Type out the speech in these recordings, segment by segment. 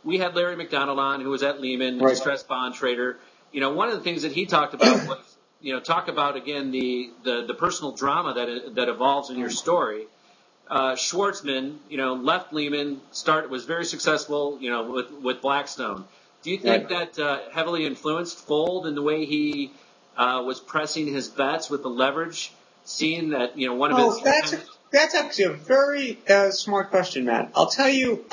we had Larry McDonald on, who was at Lehman, Right. distressed bond trader. One of the things that he talked about was, talk about again the personal drama that evolves in your story. Schwartzman, left Lehman, was very successful, with Blackstone. Do you think that heavily influenced Fold in the way he was pressing his bets with the leverage, seeing that one of his? That's actually a very smart question, Matt. I'll tell you,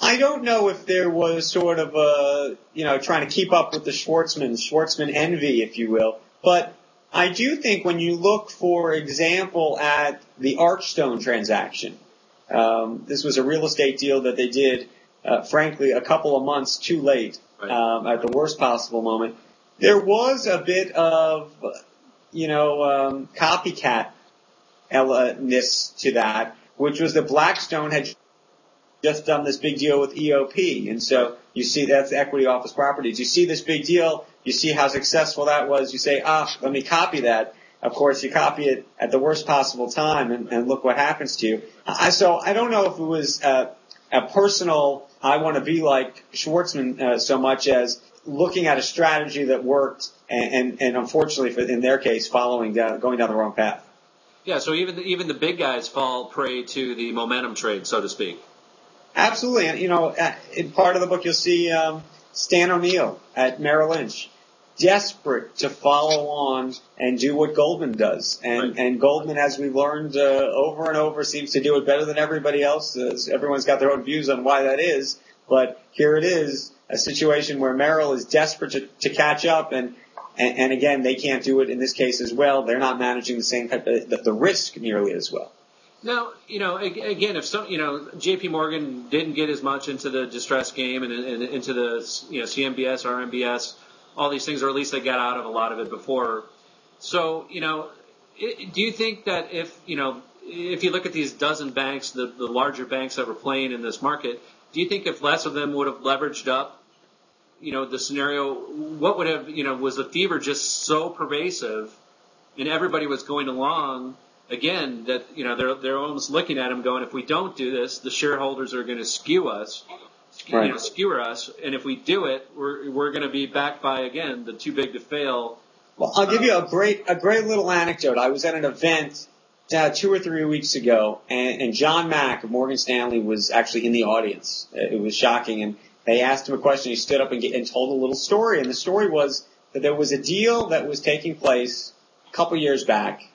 I don't know if there was sort of a trying to keep up with the Schwartzman envy, if you will, but I do think when you look, for example, at the Archstone transaction, this was a real estate deal that they did, frankly, a couple of months too late, at the worst possible moment. There was a bit of, copycat-ness to that, which was that Blackstone had just done this big deal with EOP. And so you see that's Equity Office Properties. You see this big deal. You see how successful that was. You say, let me copy that. Of course, you copy it at the worst possible time, and look what happens to you. So I don't know if it was a personal, I want to be like Schwartzman so much as looking at a strategy that worked and unfortunately, in their case, going down the wrong path. Yeah, so even the big guys fall prey to the momentum trade, so to speak. Absolutely. And, in part of the book, you'll see Stan O'Neill at Merrill Lynch, desperate to follow on and do what Goldman does. And Goldman, as we've learned over and over, seems to do it better than everybody else. Everyone's got their own views on why that is. But here it is, a situation where Merrill is desperate to catch up. And again, they can't do it in this case as well. They're not managing the same type of the risk nearly as well. Now, again, if J.P. Morgan didn't get as much into the distress game and into the, CMBS, RMBS, all these things, or at least they got out of a lot of it before. So, do you think that if you look at these dozen banks, the larger banks that were playing in this market, do you think if less of them would have leveraged up, the scenario, what would have, was the fever just so pervasive and everybody was going along? Again, that they're almost looking at them, going, if we don't do this, the shareholders are going to skewer us, and if we do it, we're going to be backed by again the too big to fail. Well, I'll give you a great little anecdote. I was at an event 2 or 3 weeks ago, and John Mack of Morgan Stanley was actually in the audience. It was shocking, and they asked him a question. He stood up and told a little story, and the story was that there was a deal that was taking place a couple years back.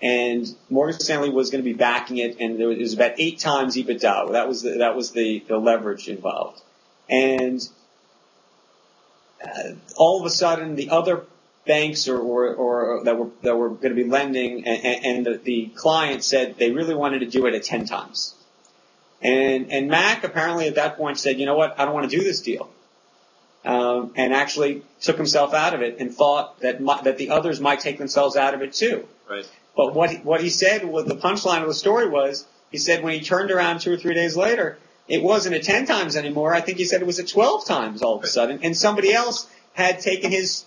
And Morgan Stanley was going to be backing it, and it was about 8 times EBITDA. That was the leverage involved. And all of a sudden, the other banks or that were going to be lending, and the client said they really wanted to do it at 10 times. And Mac apparently at that point said, you know what, I don't want to do this deal. And actually took himself out of it and thought that the others might take themselves out of it too. Right. But what he said, the punchline of the story was, he said when he turned around 2 or 3 days later, it wasn't at 10 times anymore. I think he said it was at 12 times all of a sudden, and somebody else had taken his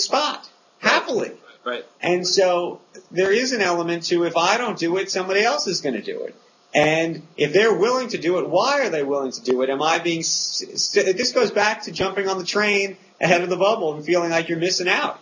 spot happily. Right. And so there is an element to, if I don't do it, somebody else is going to do it. And if they're willing to do it, why are they willing to do it? Am I this goes back to jumping on the train ahead of the bubble and feeling like you're missing out.